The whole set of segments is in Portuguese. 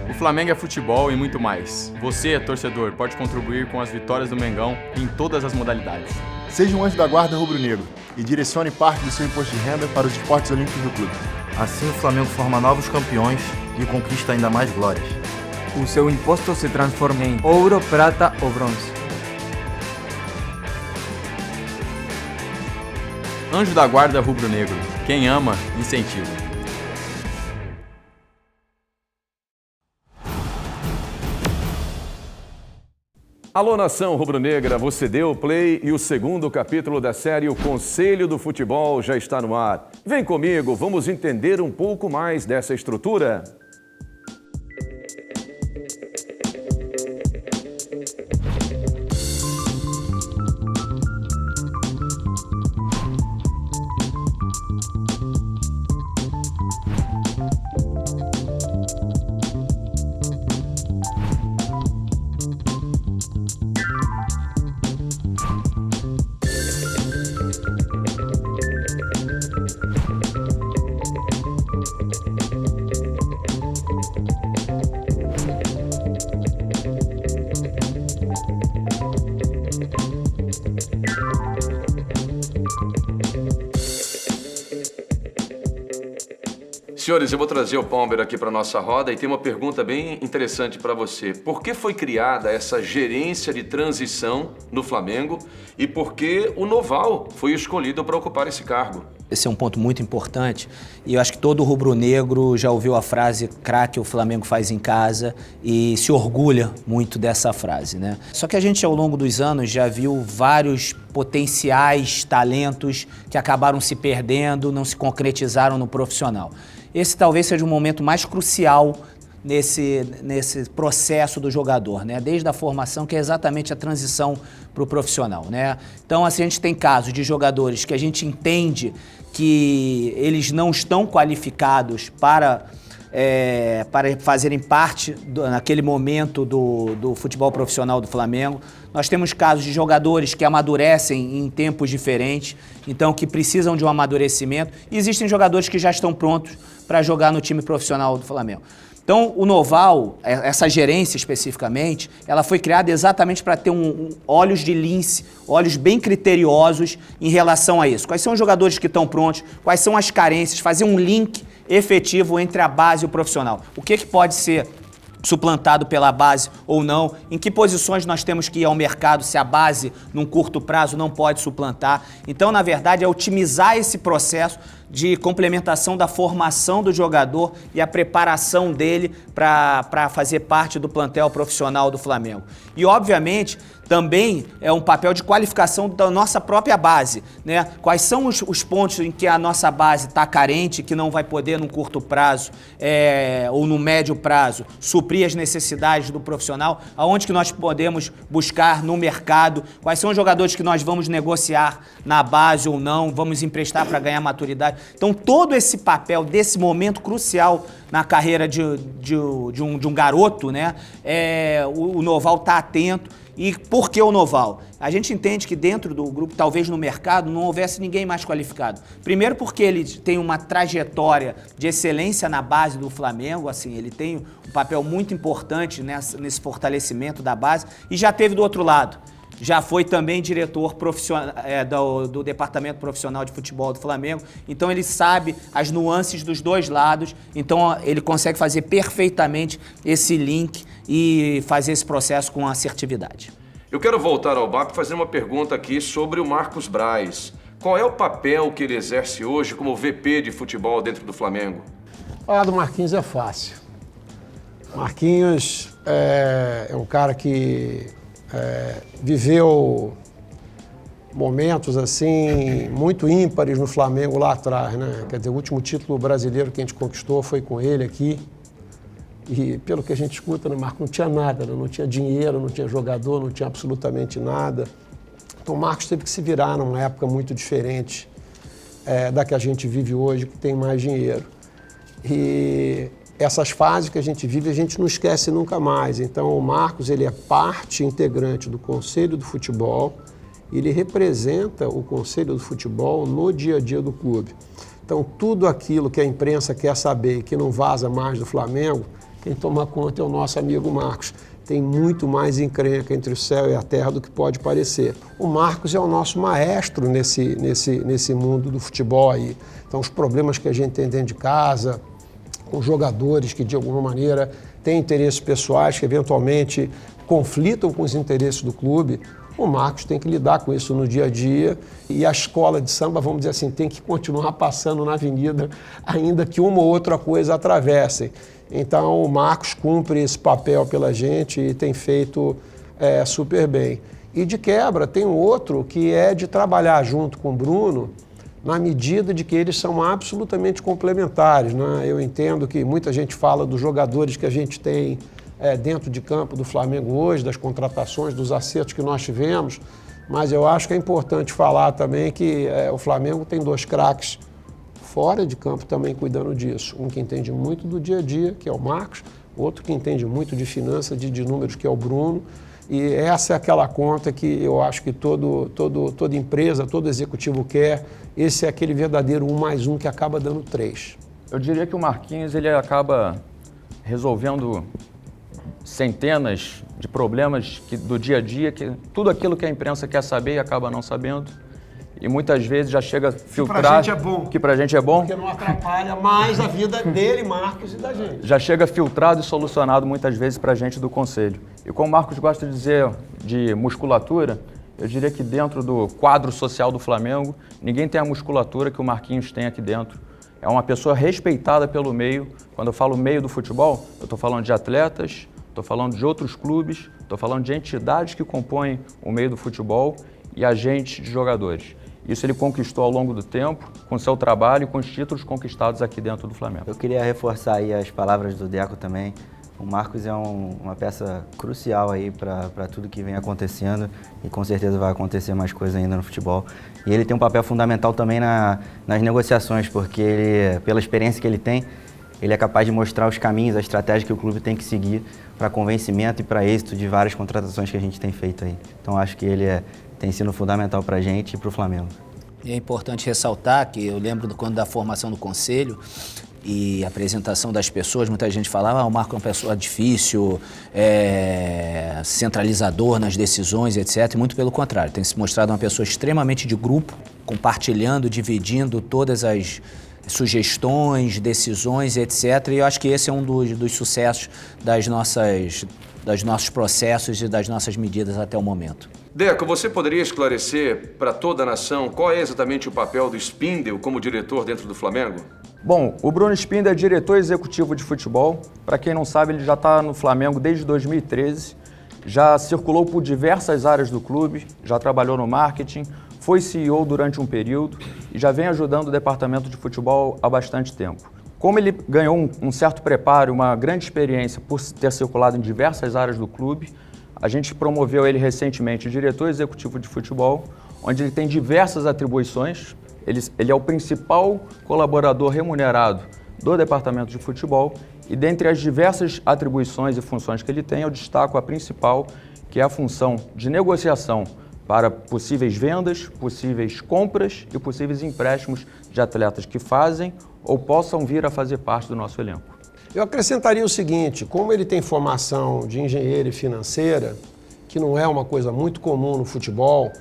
O Flamengo é futebol e muito mais. Você, torcedor, pode contribuir com as vitórias do Mengão em todas as modalidades. Seja um anjo da guarda rubro-negro e direcione parte do seu imposto de renda para os esportes olímpicos do clube. Assim o Flamengo forma novos campeões e conquista ainda mais glórias. O seu imposto se transforma em ouro, prata ou bronze. Anjo da guarda rubro-negro. Quem ama, incentiva. Alô, nação rubro-negra, você deu o play e o segundo capítulo da série O Conselho do Futebol já está no ar. Vem comigo, vamos entender um pouco mais dessa estrutura. Senhores, eu vou trazer o Palmer aqui para nossa roda e tem uma pergunta bem interessante para você. Por que foi criada essa gerência de transição no Flamengo e por que o Noval foi escolhido para ocupar esse cargo? Esse é um ponto muito importante e eu acho que todo rubro-negro já ouviu a frase craque o Flamengo faz em casa e se orgulha muito dessa frase, né? Só que a gente ao longo dos anos já viu vários potenciais talentos que acabaram se perdendo, não se concretizaram no profissional. Esse talvez seja o momento mais crucial nesse processo do jogador, né? Desde a formação, que é exatamente a transição para o profissional, né? Então, assim, a gente tem casos de jogadores que a gente entende que eles não estão qualificados para fazerem parte naquele momento do futebol profissional do Flamengo. Nós temos casos de jogadores que amadurecem em tempos diferentes, então que precisam de um amadurecimento. E existem jogadores que já estão prontos para jogar no time profissional do Flamengo. Então, o Noval, essa gerência especificamente, ela foi criada exatamente para ter olhos de lince, olhos bem criteriosos em relação a isso. Quais são os jogadores que estão prontos, quais são as carências, fazer um link efetivo entre a base e o profissional. O que pode ser suplantado pela base ou não, em que posições nós temos que ir ao mercado se a base, num curto prazo, não pode suplantar. Então, na verdade, é otimizar esse processo de complementação da formação do jogador e a preparação dele para fazer parte do plantel profissional do Flamengo. E, obviamente, também é um papel de qualificação da nossa própria base, né? Quais são os pontos em que a nossa base está carente, que não vai poder, num curto prazo ou no médio prazo, suprir as necessidades do profissional, aonde que nós podemos buscar no mercado, quais são os jogadores que nós vamos negociar na base ou não, vamos emprestar para ganhar maturidade. Então, todo esse papel desse momento crucial na carreira de um garoto, né? O Noval está atento. E por que o Noval? A gente entende que dentro do grupo, talvez no mercado, não houvesse ninguém mais qualificado. Primeiro porque ele tem uma trajetória de excelência na base do Flamengo, assim, ele tem um papel muito importante nesse fortalecimento da base e já teve do outro lado. Já foi também diretor profissional, do Departamento Profissional de Futebol do Flamengo, então ele sabe as nuances dos dois lados, então ele consegue fazer perfeitamente esse link e fazer esse processo com assertividade. Eu quero voltar ao BAP e fazer uma pergunta aqui sobre o Marcos Braz. Qual é o papel que ele exerce hoje como VP de futebol dentro do Flamengo? Falar do Marquinhos é fácil. Marquinhos é um cara que viveu momentos assim muito ímpares no Flamengo lá atrás, né? Quer dizer, o último título brasileiro que a gente conquistou foi com ele aqui. E pelo que a gente escuta, né, Marco, não tinha nada, né? Não tinha dinheiro, não tinha jogador, não tinha absolutamente nada. Então o Marcos teve que se virar numa época muito diferente da que a gente vive hoje, que tem mais dinheiro. E essas fases que a gente vive, a gente não esquece nunca mais. Então, o Marcos, ele é parte integrante do Conselho do Futebol, ele representa o Conselho do Futebol no dia a dia do clube. Então, tudo aquilo que a imprensa quer saber e que não vaza mais do Flamengo, quem toma conta é o nosso amigo Marcos. Tem muito mais encrenca entre o céu e a terra do que pode parecer. O Marcos é o nosso maestro nesse mundo do futebol aí. Então, os problemas que a gente tem dentro de casa, com jogadores que, de alguma maneira, têm interesses pessoais que, eventualmente, conflitam com os interesses do clube, o Marcos tem que lidar com isso no dia a dia e a escola de samba, vamos dizer assim, tem que continuar passando na avenida, ainda que uma ou outra coisa atravessem. Então, o Marcos cumpre esse papel pela gente e tem feito super bem. E de quebra, tem um outro que é de trabalhar junto com o Bruno, na medida de que eles são absolutamente complementares, né? Eu entendo que muita gente fala dos jogadores que a gente tem dentro de campo do Flamengo hoje, das contratações, dos acertos que nós tivemos, mas eu acho que é importante falar também que o Flamengo tem 2 craques fora de campo também cuidando disso. Um que entende muito do dia a dia, que é o Marcos, outro que entende muito de finanças, de números, que é o Bruno. E essa é aquela conta que eu acho que toda empresa, todo executivo quer. Esse é aquele verdadeiro 1 mais 1 que acaba dando 3. Eu diria que o Marquinhos ele acaba resolvendo centenas de problemas do dia a dia, que tudo aquilo que a imprensa quer saber e acaba não sabendo. E muitas vezes já chega a filtrar... Que pra gente é bom. Que pra gente é bom. Porque não atrapalha mais a vida dele, Marcos, e da gente. Já chega filtrado e solucionado muitas vezes pra gente do conselho. E como o Marcos gosta de dizer de musculatura, eu diria que dentro do quadro social do Flamengo, ninguém tem a musculatura que o Marquinhos tem aqui dentro. É uma pessoa respeitada pelo meio. Quando eu falo meio do futebol, eu estou falando de atletas, estou falando de outros clubes, estou falando de entidades que compõem o meio do futebol e agentes de jogadores. Isso ele conquistou ao longo do tempo, com seu trabalho e com os títulos conquistados aqui dentro do Flamengo. Eu queria reforçar aí as palavras do Deco também. O Marcos é uma peça crucial aí para tudo que vem acontecendo e com certeza vai acontecer mais coisas ainda no futebol. E ele tem um papel fundamental também nas negociações, porque ele, pela experiência que ele tem, ele é capaz de mostrar os caminhos, a estratégia que o clube tem que seguir para convencimento e para êxito de várias contratações que a gente tem feito aí. Então acho que ele tem sido fundamental para a gente e para o Flamengo. E é importante ressaltar que eu lembro quando da formação do conselho e a apresentação das pessoas, muita gente falava, o Marco é uma pessoa difícil, centralizador nas decisões, etc. E muito pelo contrário, tem se mostrado uma pessoa extremamente de grupo, compartilhando, dividindo todas as sugestões, decisões, etc. E eu acho que esse é um dos sucessos dos nossos processos e das nossas medidas até o momento. Deco, você poderia esclarecer para toda a nação qual é exatamente o papel do Spindel como diretor dentro do Flamengo? Bom, o Bruno Spindel é diretor executivo de futebol. Para quem não sabe, ele já está no Flamengo desde 2013. Já circulou por diversas áreas do clube, já trabalhou no marketing, foi CEO durante um período e já vem ajudando o departamento de futebol há bastante tempo. Como ele ganhou um certo preparo, uma grande experiência por ter circulado em diversas áreas do clube, a gente promoveu ele recentemente diretor executivo de futebol, onde ele tem diversas atribuições. Ele é o principal colaborador remunerado do departamento de futebol e dentre as diversas atribuições e funções que ele tem, eu destaco a principal, que é a função de negociação para possíveis vendas, possíveis compras e possíveis empréstimos de atletas que fazem ou possam vir a fazer parte do nosso elenco. Eu acrescentaria o seguinte, como ele tem formação de engenheiro e financeira, que não é uma coisa muito comum no futebol,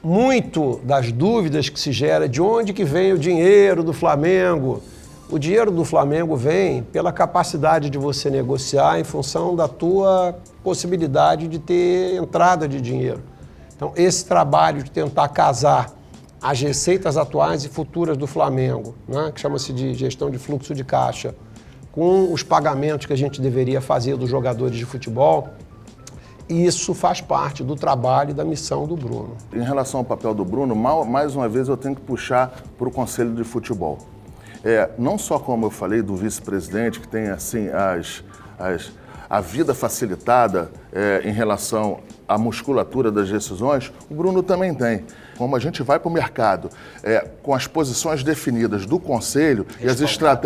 muito das dúvidas que se gera de onde que vem o dinheiro do Flamengo. O dinheiro do Flamengo vem pela capacidade de você negociar em função da tua possibilidade de ter entrada de dinheiro. Então, esse trabalho de tentar casar as receitas atuais e futuras do Flamengo, né, que chama-se de gestão de fluxo de caixa, com os pagamentos que a gente deveria fazer dos jogadores de futebol, isso faz parte do trabalho e da missão do Bruno. Em relação ao papel do Bruno, mais uma vez eu tenho que puxar para o Conselho de Futebol. Não só como eu falei do vice-presidente, que tem assim a vida facilitada em relação à musculatura das decisões, o Bruno também tem. Como a gente vai para o mercado com as posições definidas do Conselho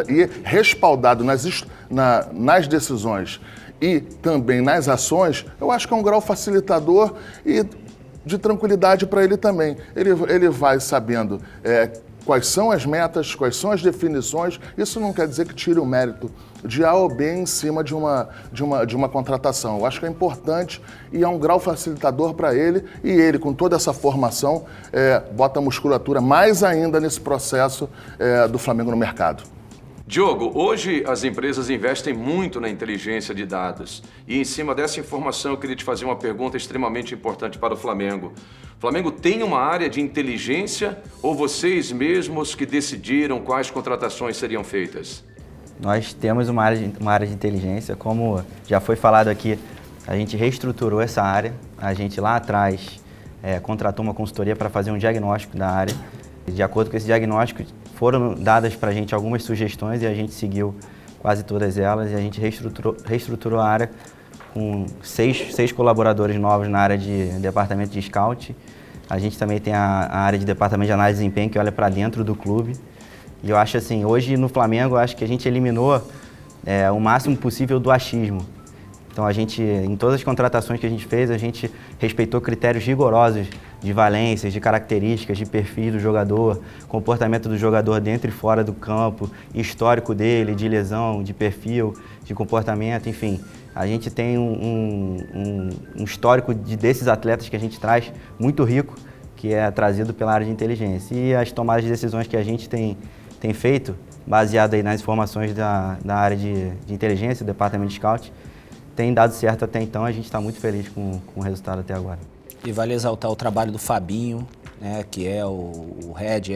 e respaldado nas decisões e também nas ações, eu acho que é um grau facilitador e de tranquilidade para ele também. Ele vai sabendo quais são as metas, quais são as definições. Isso não quer dizer que tire o mérito de A ou B em cima de uma contratação. Eu acho que é importante e é um grau facilitador para ele, e ele, com toda essa formação, bota a musculatura mais ainda nesse processo do Flamengo no mercado. Diogo, hoje as empresas investem muito na inteligência de dados e em cima dessa informação eu queria te fazer uma pergunta extremamente importante para o Flamengo. O Flamengo tem uma área de inteligência ou vocês mesmos que decidiram quais contratações seriam feitas? Nós temos uma área de inteligência, como já foi falado aqui, a gente reestruturou essa área, a gente lá atrás contratou uma consultoria para fazer um diagnóstico da área. De acordo com esse diagnóstico, foram dadas para a gente algumas sugestões e a gente seguiu quase todas elas e a gente reestruturou a área com seis colaboradores novos na área de departamento de scout. A gente também tem a área de departamento de análise de desempenho que olha para dentro do clube. E eu acho assim, hoje no Flamengo, eu acho que a gente eliminou o máximo possível do achismo. Então a gente, em todas as contratações que a gente fez, a gente respeitou critérios rigorosos de valências, de características, de perfil do jogador, comportamento do jogador dentro e fora do campo, histórico dele, de lesão, de perfil, de comportamento, enfim. A gente tem um histórico desses atletas que a gente traz muito rico, que é trazido pela área de inteligência. E as tomadas de decisões que a gente tem feito, baseado aí nas informações da área de inteligência, do departamento de scout, tem dado certo até então, a gente está muito feliz com o resultado até agora. E vale exaltar o trabalho do Fabinho, né, que é o head,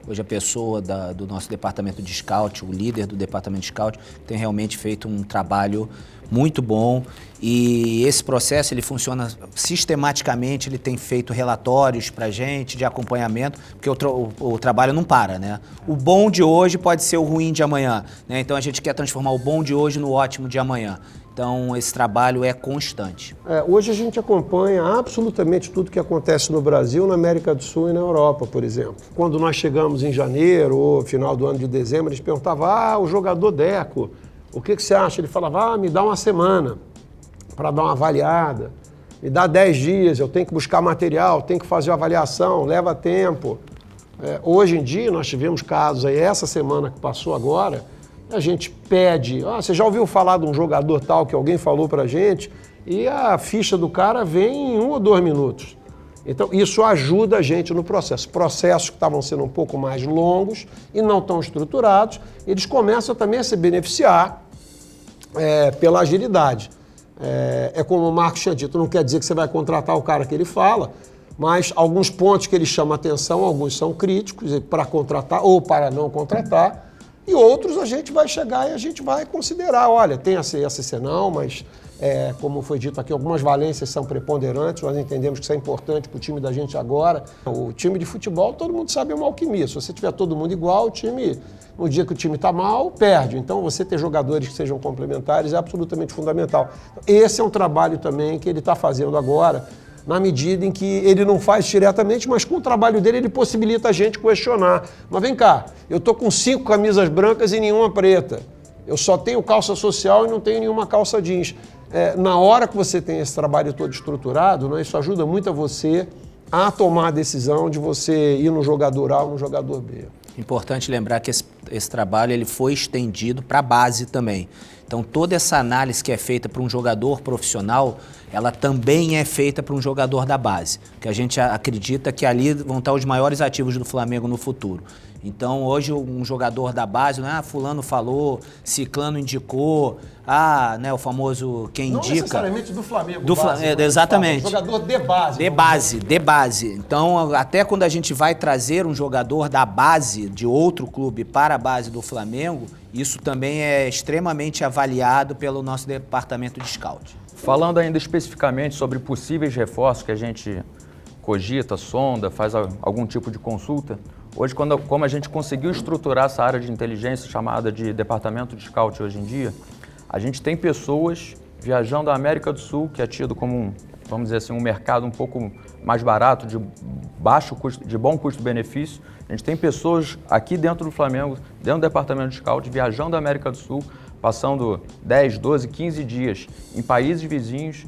hoje a pessoa do nosso departamento de scout, o líder do departamento de scout, tem realmente feito um trabalho muito bom e esse processo ele funciona sistematicamente, ele tem feito relatórios para a gente de acompanhamento, porque o trabalho não para, né? O bom de hoje pode ser o ruim de amanhã, né? Então a gente quer transformar o bom de hoje no ótimo de amanhã. Então, esse trabalho é constante. Hoje a gente acompanha absolutamente tudo que acontece no Brasil, na América do Sul e na Europa, por exemplo. Quando nós chegamos em janeiro ou final do ano de dezembro, eles perguntavam, o jogador Deco, o que você acha? Ele falava, me dá uma semana para dar uma avaliada, me dá 10 dias, eu tenho que buscar material, tenho que fazer a avaliação, leva tempo. Hoje em dia, nós tivemos casos aí, essa semana que passou agora, a gente pede, você já ouviu falar de um jogador tal que alguém falou pra gente? E a ficha do cara vem em 1 ou 2 minutos. Então, isso ajuda a gente no processo. Processos que estavam sendo um pouco mais longos e não tão estruturados, eles começam também a se beneficiar pela agilidade. É como o Marcos tinha dito, não quer dizer que você vai contratar o cara que ele fala, mas alguns pontos que ele chama atenção, alguns são críticos para contratar ou para não contratar, e outros a gente vai chegar e a gente vai considerar, olha, tem essa senão, mas como foi dito aqui, algumas valências são preponderantes, nós entendemos que isso é importante para o time da gente agora. O time de futebol, todo mundo sabe, é uma alquimia. Se você tiver todo mundo igual, o time, no dia que o time está mal, perde. Então, você ter jogadores que sejam complementares é absolutamente fundamental. Esse é um trabalho também que ele está fazendo agora, na medida em que ele não faz diretamente, mas com o trabalho dele ele possibilita a gente questionar. Mas vem cá, eu estou com 5 camisas brancas e nenhuma preta. Eu só tenho calça social e não tenho nenhuma calça jeans. Na hora que você tem esse trabalho todo estruturado, né, isso ajuda muito a você a tomar a decisão de você ir no jogador A ou no jogador B. Importante lembrar que esse trabalho ele foi estendido para a base também. Então, toda essa análise que é feita para um jogador profissional, ela também é feita para um jogador da base, que a gente acredita que ali vão estar os maiores ativos do Flamengo no futuro. Então, hoje, um jogador da base, fulano falou, ciclano indicou, o famoso quem indica... Não necessariamente do Flamengo. Exatamente. Jogador de base. De base. Então, até quando a gente vai trazer um jogador da base de outro clube para a base do Flamengo, isso também é extremamente avaliado pelo nosso departamento de scout. Falando ainda especificamente sobre possíveis reforços que a gente cogita, sonda, faz algum tipo de consulta, hoje, como a gente conseguiu estruturar essa área de inteligência chamada de departamento de scout hoje em dia, a gente tem pessoas viajando à América do Sul, que é tido como, vamos dizer assim, um mercado um pouco mais barato, de baixo custo, de bom custo-benefício. A gente tem pessoas aqui dentro do Flamengo, dentro do departamento de scout, viajando à América do Sul, passando 10, 12, 15 dias em países vizinhos,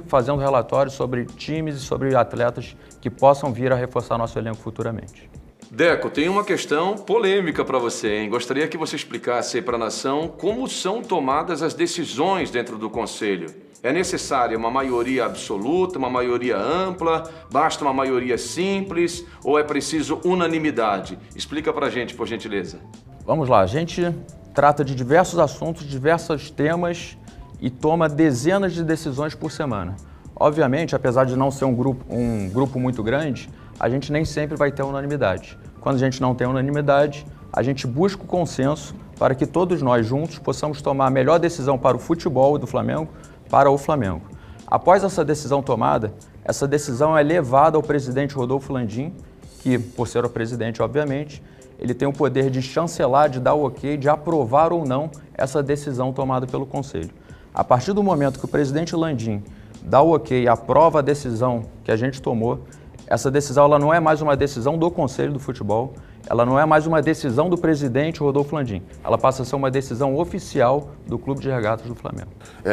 fazendo relatórios sobre times e sobre atletas que possam vir a reforçar nosso elenco futuramente. Deco, tem uma questão polêmica para você, hein? Gostaria que você explicasse aí para a nação como são tomadas as decisões dentro do Conselho. É necessária uma maioria absoluta, uma maioria ampla, basta uma maioria simples ou é preciso unanimidade? Explica para a gente, por gentileza. Vamos lá, a gente trata de diversos assuntos, diversos temas e toma dezenas de decisões por semana. Obviamente, apesar de não ser um grupo muito grande, a gente nem sempre vai ter unanimidade. Quando a gente não tem unanimidade, a gente busca o consenso para que todos nós juntos possamos tomar a melhor decisão para o futebol do Flamengo, para o Flamengo. Após essa decisão tomada, essa decisão é levada ao presidente Rodolfo Landim, que, por ser o presidente, obviamente, ele tem o poder de chancelar, de dar o ok, de aprovar ou não essa decisão tomada pelo Conselho. A partir do momento que o presidente Landim dá o ok e aprova a decisão que a gente tomou, essa decisão ela não é mais uma decisão do Conselho do Futebol, ela não é mais uma decisão do presidente Rodolfo Landim, ela passa a ser uma decisão oficial do Clube de Regatas do Flamengo.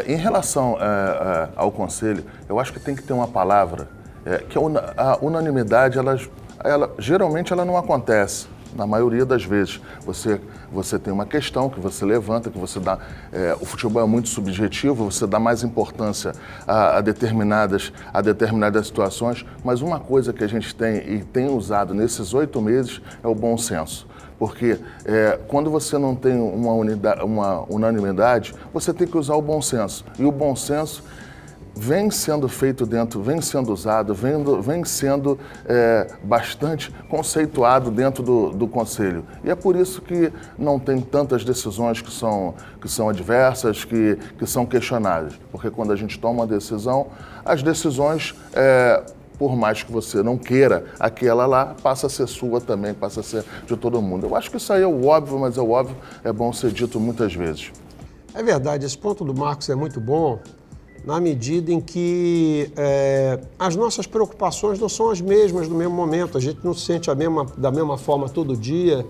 Em relação ao Conselho, eu acho que tem que ter uma palavra, que a unanimidade, geralmente ela não acontece. Na maioria das vezes, você tem uma questão que você levanta, que você dá... o futebol é muito subjetivo, você dá mais importância a determinadas situações, mas uma coisa que a gente tem e tem usado nesses 8 meses é o bom senso. Porque quando você não tem uma unanimidade, você tem que usar o bom senso. E o bom senso vem sendo feito vem sendo usado, vem sendo bastante conceituado dentro do Conselho. E é por isso que não tem tantas decisões que são adversas, que são questionadas. Porque quando a gente toma uma decisão, as decisões, por mais que você não queira aquela lá, passa a ser sua também, passa a ser de todo mundo. Eu acho que isso aí é o óbvio, mas o óbvio é bom ser dito muitas vezes. É verdade, esse ponto do Marcos é muito bom, na medida em que as nossas preocupações não são as mesmas no mesmo momento. A gente não se sente da mesma forma todo dia,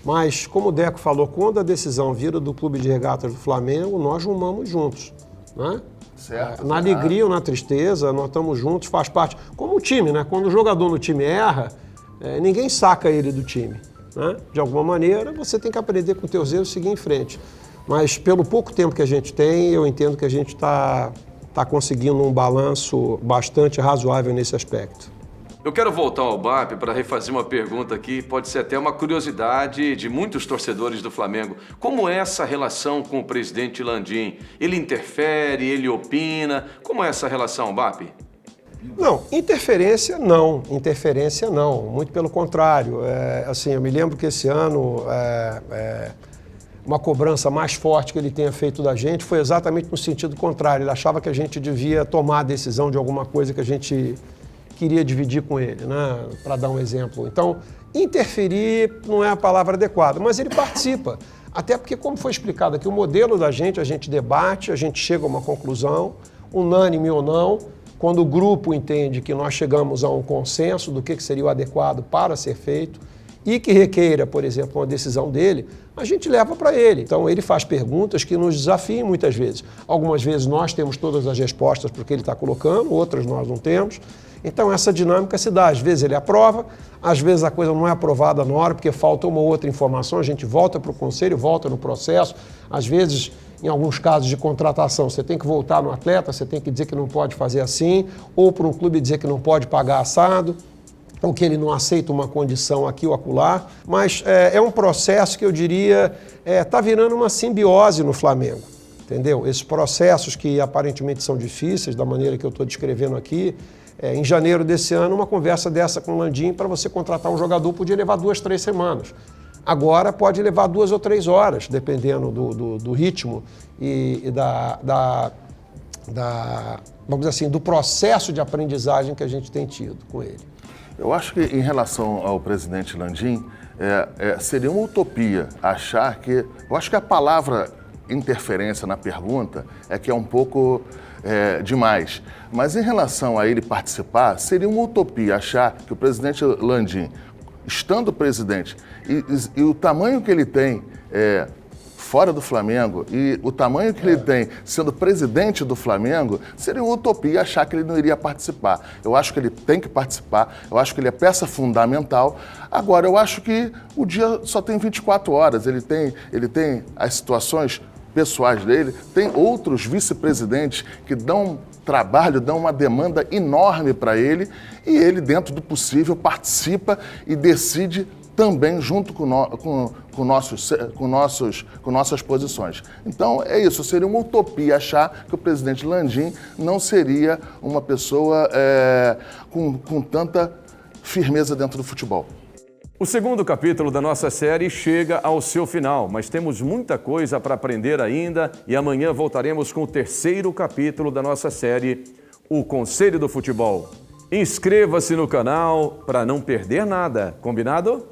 mas, como o Deco falou, quando a decisão vira do Clube de Regatas do Flamengo, nós rumamos juntos, né? Certo, na alegria ou na tristeza, nós estamos juntos, faz parte. Como o time, né? Quando o jogador no time erra, ninguém saca ele do time, né? De alguma maneira, você tem que aprender com teus erros e seguir em frente. Mas, pelo pouco tempo que a gente tem, eu entendo que a gente está conseguindo um balanço bastante razoável nesse aspecto. Eu quero voltar ao BAP para refazer uma pergunta que pode ser até uma curiosidade de muitos torcedores do Flamengo. Como é essa relação com o presidente Landim? Ele interfere, ele opina? Como é essa relação, BAP? Não, interferência não, muito pelo contrário. Assim, eu me lembro que esse ano uma cobrança mais forte que ele tenha feito da gente foi exatamente no sentido contrário. Ele achava que a gente devia tomar a decisão de alguma coisa que a gente queria dividir com ele, né? Para dar um exemplo. Então, interferir não é a palavra adequada, mas ele participa. Até porque, como foi explicado aqui, o modelo da gente, a gente debate, a gente chega a uma conclusão, unânime ou não. Quando o grupo entende que nós chegamos a um consenso do que seria o adequado para ser feito, e que requeira, por exemplo, uma decisão dele, a gente leva para ele. Então, ele faz perguntas que nos desafiam muitas vezes. Algumas vezes nós temos todas as respostas para o que ele está colocando, outras nós não temos. Então, essa dinâmica se dá. Às vezes ele aprova, às vezes a coisa não é aprovada na hora, porque falta uma ou outra informação, a gente volta para o conselho, volta no processo. Às vezes, em alguns casos de contratação, você tem que voltar no atleta, você tem que dizer que não pode fazer assim, ou para um clube dizer que não pode pagar assado, ou que ele não aceita uma condição aqui ou acolá, mas é um processo que eu diria está virando uma simbiose no Flamengo, entendeu? Esses processos que aparentemente são difíceis, da maneira que eu estou descrevendo aqui, em janeiro desse ano, uma conversa dessa com o Landim para você contratar um jogador podia levar 2, 3 semanas. Agora pode levar 2 ou 3 horas, dependendo do ritmo e vamos dizer assim, do processo de aprendizagem que a gente tem tido com ele. Eu acho que, em relação ao presidente Landim, seria uma utopia achar que... Eu acho que a palavra interferência na pergunta que é um pouco demais. Mas, em relação a ele participar, seria uma utopia achar que o presidente Landim, estando presidente, e o tamanho que ele tem fora do Flamengo e o tamanho que ele tem sendo presidente do Flamengo, seria uma utopia achar que ele não iria participar. Eu acho que ele tem que participar, eu acho que ele é peça fundamental. Agora, eu acho que o dia só tem 24 horas, ele tem as situações pessoais dele, tem outros vice-presidentes que dão trabalho, dão uma demanda enorme para ele e ele, dentro do possível, participa e decide também junto com nossas posições. Então, é isso, seria uma utopia achar que o presidente Landim não seria uma pessoa com tanta firmeza dentro do futebol. O segundo capítulo da nossa série chega ao seu final, mas temos muita coisa para aprender ainda e amanhã voltaremos com o terceiro capítulo da nossa série, O Conselho do Futebol. Inscreva-se no canal para não perder nada, combinado?